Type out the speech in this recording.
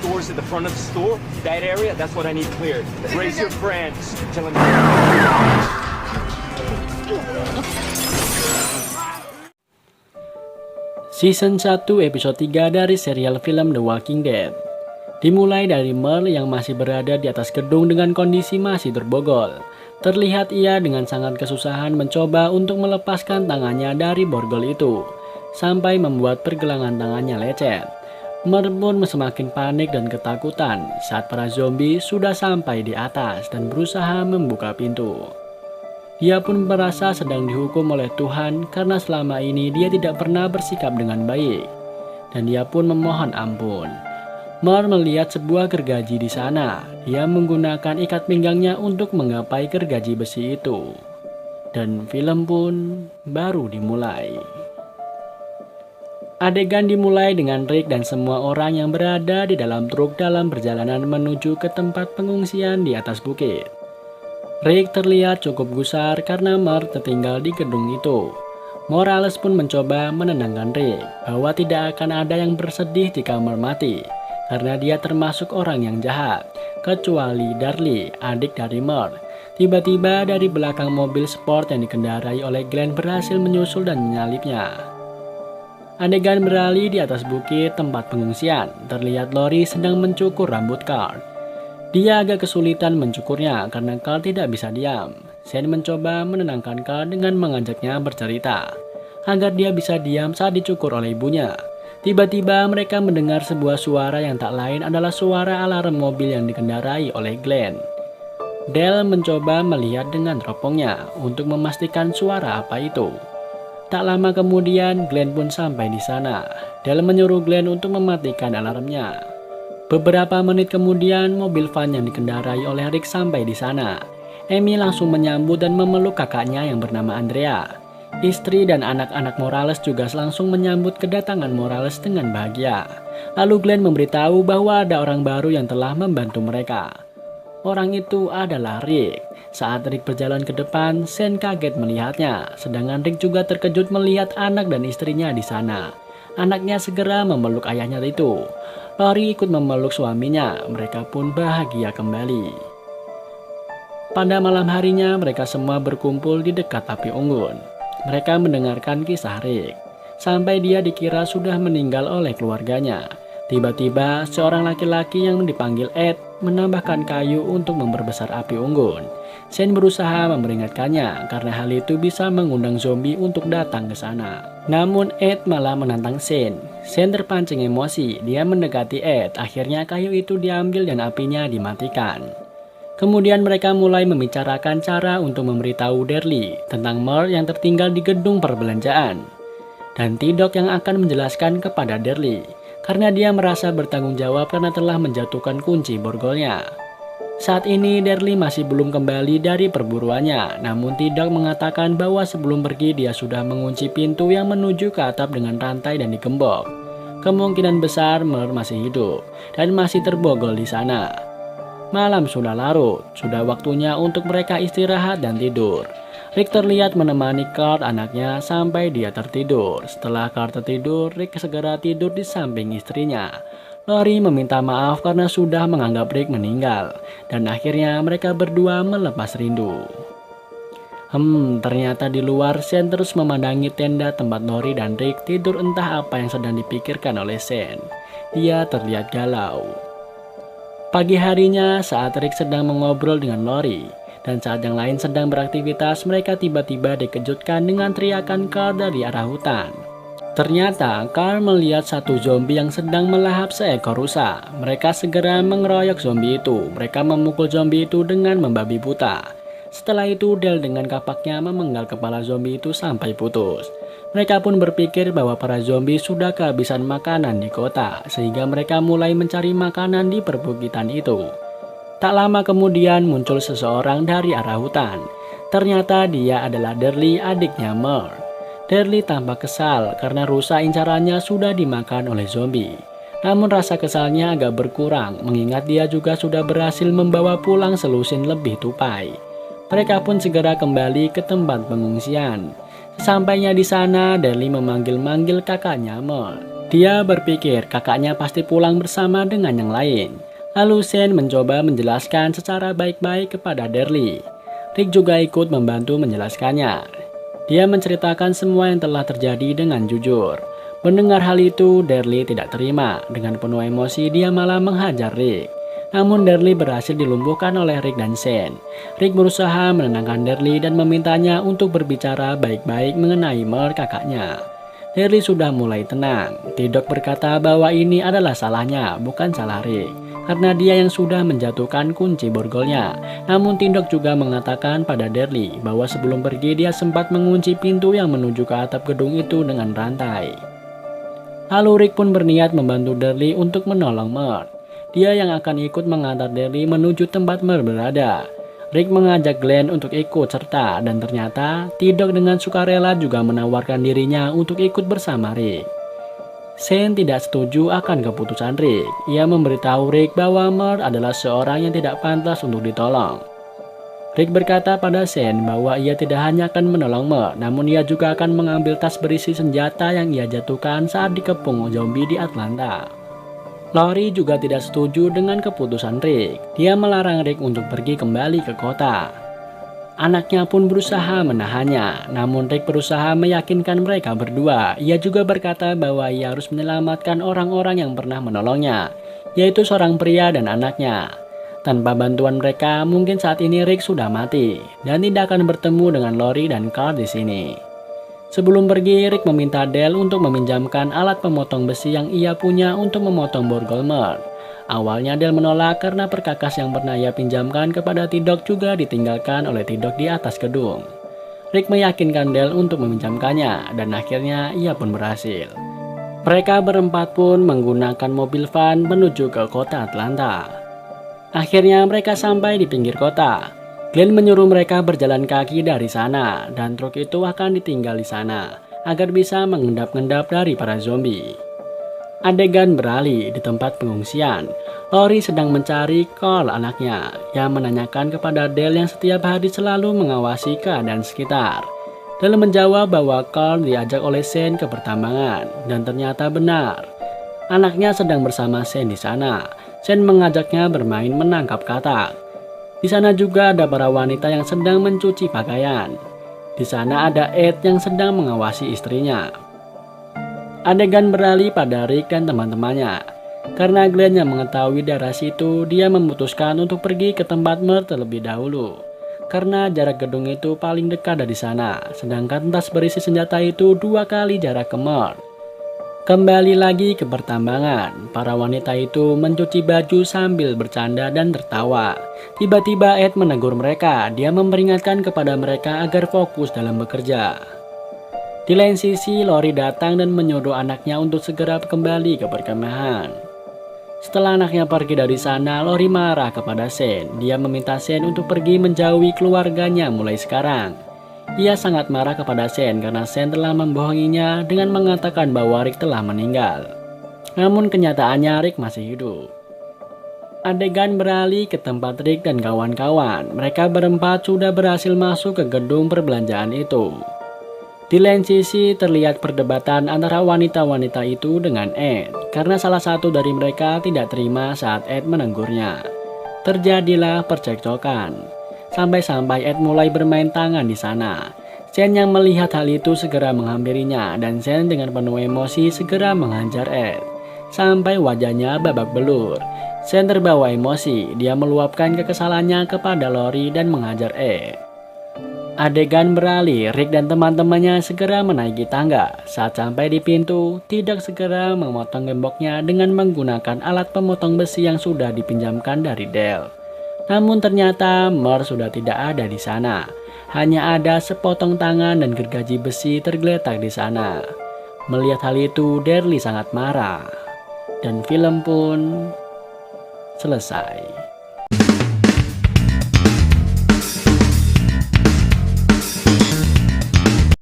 doors at the front of the store, that area, that's what I need cleared. Raise your friends. Tell them. Season 1 episode 3 dari serial film The Walking Dead. Dimulai dari Merle yang masih berada di atas gedung dengan kondisi masih terbogol. Terlihat ia dengan sangat kesusahan mencoba untuk melepaskan tangannya dari borgol itu, sampai membuat pergelangan tangannya lecet. Merle pun semakin panik dan ketakutan saat para zombie sudah sampai di atas dan berusaha membuka pintu. Dia pun merasa sedang dihukum oleh Tuhan karena selama ini dia tidak pernah bersikap dengan baik. Dan dia pun memohon ampun. Merle melihat sebuah gergaji di sana. Dia menggunakan ikat pinggangnya untuk menggapai gergaji besi itu. Dan film pun baru dimulai. Adegan dimulai dengan Rick dan semua orang yang berada di dalam truk dalam perjalanan menuju ke tempat pengungsian di atas bukit. Rick terlihat cukup gusar karena Merle tertinggal di gedung itu. Morales pun mencoba menenangkan Rick bahwa tidak akan ada yang bersedih jika Merle mati, karena dia termasuk orang yang jahat, kecuali Darlie, adik dari Merle. Tiba-tiba dari belakang mobil sport yang dikendarai oleh Glenn berhasil menyusul dan menyalipnya. Adegan beralih di atas bukit tempat pengungsian. Terlihat Lori sedang mencukur rambut Carl. Dia agak kesulitan mencukurnya karena Carl tidak bisa diam. Shane mencoba menenangkan Carl dengan mengajaknya bercerita agar dia bisa diam saat dicukur oleh ibunya. Tiba-tiba mereka mendengar sebuah suara yang tak lain adalah suara alarm mobil yang dikendarai oleh Glenn. Dale mencoba melihat dengan teropongnya untuk memastikan suara apa itu. Tak lama kemudian Glenn pun sampai di sana. Dale menyuruh Glenn untuk mematikan alarmnya. Beberapa menit kemudian, mobil van yang dikendarai oleh Rick sampai di sana. Amy langsung menyambut dan memeluk kakaknya yang bernama Andrea. Istri dan anak-anak Morales juga langsung menyambut kedatangan Morales dengan bahagia. Lalu Glenn memberitahu bahwa ada orang baru yang telah membantu mereka. Orang itu adalah Rick. Saat Rick berjalan ke depan, Shane kaget melihatnya. Sedangkan Rick juga terkejut melihat anak dan istrinya di sana. Anaknya segera memeluk ayahnya itu. Lori ikut memeluk suaminya, mereka pun bahagia kembali. Pada malam harinya, mereka semua berkumpul di dekat api unggun. Mereka mendengarkan kisah Rick, sampai dia dikira sudah meninggal oleh keluarganya. Tiba-tiba, seorang laki-laki yang dipanggil Ed menambahkan kayu untuk memperbesar api unggun. Shane berusaha memperingatkannya karena hal itu bisa mengundang zombie untuk datang ke sana. Namun Ed malah menantang Shane. Shane terpancing emosi, dia mendekati Ed. Akhirnya kayu itu diambil dan apinya dimatikan. Kemudian mereka mulai membicarakan cara untuk memberitahu Darlie tentang Merle yang tertinggal di gedung perbelanjaan. Dan T-Dog yang akan menjelaskan kepada Darlie karena dia merasa bertanggung jawab karena telah menjatuhkan kunci borgolnya. Saat ini Darlie masih belum kembali dari perburuannya, namun T-Dog mengatakan bahwa sebelum pergi dia sudah mengunci pintu yang menuju ke atap dengan rantai dan digembok. Kemungkinan besar Merle masih hidup dan masih terbogol di sana. Malam sudah larut, sudah waktunya untuk mereka istirahat dan tidur. Rick terlihat menemani Carl anaknya sampai dia tertidur. Setelah Carl tertidur, Rick segera tidur di samping istrinya. Lori meminta maaf karena sudah menganggap Rick meninggal, dan akhirnya mereka berdua melepas rindu. Ternyata di luar Shane terus memandangi tenda tempat Lori dan Rick tidur, entah apa yang sedang dipikirkan oleh Shane. Dia terlihat galau. Pagi harinya saat Rick sedang mengobrol dengan Lori, dan saat yang lain sedang beraktivitas, mereka tiba-tiba dikejutkan dengan teriakan Carl dari arah hutan. Ternyata Carl melihat satu zombie yang sedang melahap seekor rusa. Mereka segera mengeroyok zombie itu. Mereka memukul zombie itu dengan membabi buta. Setelah itu Dale dengan kapaknya memenggal kepala zombie itu sampai putus. Mereka pun berpikir bahwa para zombie sudah kehabisan makanan di kota, sehingga mereka mulai mencari makanan di perbukitan itu. Tak lama kemudian muncul seseorang dari arah hutan. Ternyata dia adalah Darlie, adiknya Merle. Darlie tampak kesal karena rusa incarannya sudah dimakan oleh zombie. Namun rasa kesalnya agak berkurang mengingat dia juga sudah berhasil membawa pulang selusin lebih tupai. Mereka pun segera kembali ke tempat pengungsian. Sesampainya di sana, Darlie memanggil-manggil kakaknya Merle. Dia berpikir kakaknya pasti pulang bersama dengan yang lain. Lalu Shane mencoba menjelaskan secara baik-baik kepada Darlie. Rick juga ikut membantu menjelaskannya. Dia menceritakan semua yang telah terjadi dengan jujur. Mendengar hal itu, Darlie tidak terima. Dengan penuh emosi, dia malah menghajar Rick. Namun Darlie berhasil dilumpuhkan oleh Rick dan Shane. Rick berusaha menenangkan Darlie dan memintanya untuk berbicara baik-baik mengenai Mert kakaknya. Darlie sudah mulai tenang. T-Dog berkata bahwa ini adalah salahnya, bukan salah Rick, karena dia yang sudah menjatuhkan kunci borgolnya. Namun T-Dog juga mengatakan pada Darlie bahwa sebelum pergi dia sempat mengunci pintu yang menuju ke atap gedung itu dengan rantai. Lalu Rick pun berniat membantu Darlie untuk menolong Mert. Dia yang akan ikut mengantar Darlie menuju tempat Mert berada. Rick mengajak Glenn untuk ikut serta dan ternyata T-Dog dengan sukarela juga menawarkan dirinya untuk ikut bersama Rick. Shane tidak setuju akan keputusan Rick. Ia memberitahu Rick bahwa Mert adalah seorang yang tidak pantas untuk ditolong. Rick berkata pada Shane bahwa ia tidak hanya akan menolong Mert, namun ia juga akan mengambil tas berisi senjata yang ia jatuhkan saat dikepung zombie di Atlanta. Lori juga tidak setuju dengan keputusan Rick. Dia melarang Rick untuk pergi kembali ke kota. Anaknya pun berusaha menahannya, namun Rick berusaha meyakinkan mereka berdua. Ia juga berkata bahwa ia harus menyelamatkan orang-orang yang pernah menolongnya, yaitu seorang pria dan anaknya. Tanpa bantuan mereka, mungkin saat ini Rick sudah mati dan tidak akan bertemu dengan Lori dan Carl di sini. Sebelum pergi, Rick meminta Dale untuk meminjamkan alat pemotong besi yang ia punya untuk memotong borgol Mert. Awalnya Dale menolak karena perkakas yang pernah ia pinjamkan kepada T-Dog juga ditinggalkan oleh T-Dog di atas gedung. Rick meyakinkan Dale untuk meminjamkannya dan akhirnya ia pun berhasil. Mereka berempat pun menggunakan mobil van menuju ke kota Atlanta. Akhirnya mereka sampai di pinggir kota. Glenn menyuruh mereka berjalan kaki dari sana dan truk itu akan ditinggal di sana agar bisa mengendap-endap dari para zombie. Adegan beralih di tempat pengungsian. Lori sedang mencari Carl anaknya yang menanyakan kepada Dale yang setiap hari selalu mengawasi keadaan sekitar. Dale menjawab bahwa Carl diajak oleh Shane ke pertambangan dan ternyata benar. Anaknya sedang bersama Shane di sana. Shane mengajaknya bermain menangkap katak. Di sana juga ada para wanita yang sedang mencuci pakaian. Di sana ada Ed yang sedang mengawasi istrinya. Adegan beralih pada Rick dan teman-temannya. Karena Glenn yang mengetahui daerah situ, dia memutuskan untuk pergi ke tempat Mert terlebih dahulu. Karena jarak gedung itu paling dekat dari sana, sedangkan tas berisi senjata itu 2 kali jarak ke Mert. Kembali lagi ke pertambangan, para wanita itu mencuci baju sambil bercanda dan tertawa. Tiba-tiba Ed menegur mereka, dia memperingatkan kepada mereka agar fokus dalam bekerja. Di lain sisi, Lori datang dan menyuruh anaknya untuk segera kembali ke perkemahan. Setelah anaknya pergi dari sana, Lori marah kepada Shane. Dia meminta Shane untuk pergi menjauhi keluarganya mulai sekarang. Ia sangat marah kepada Shane karena Shane telah membohonginya dengan mengatakan bahwa Rick telah meninggal. Namun kenyataannya Rick masih hidup. Adegan beralih ke tempat Rick dan kawan-kawan. Mereka berempat sudah berhasil masuk ke gedung perbelanjaan itu. Di lain sisi terlihat perdebatan antara wanita-wanita itu dengan Ed karena salah satu dari mereka tidak terima saat Ed menegurnya. Terjadilah percekcokan. Sampai-sampai Ed mulai bermain tangan di sana. Shane yang melihat hal itu segera menghampirinya dan Shane dengan penuh emosi segera menghajar Ed. Sampai wajahnya babak belur. Shane terbawa emosi, dia meluapkan kekesalannya kepada Lori dan menghajar Ed. Adegan beralih, Rick dan teman-temannya segera menaiki tangga. Saat sampai di pintu, T-Dog segera memotong gemboknya dengan menggunakan alat pemotong besi yang sudah dipinjamkan dari Dale. Namun ternyata Mert sudah tidak ada di sana. Hanya ada sepotong tangan dan gergaji besi tergeletak di sana. Melihat hal itu, Darlie sangat marah. Dan film pun selesai.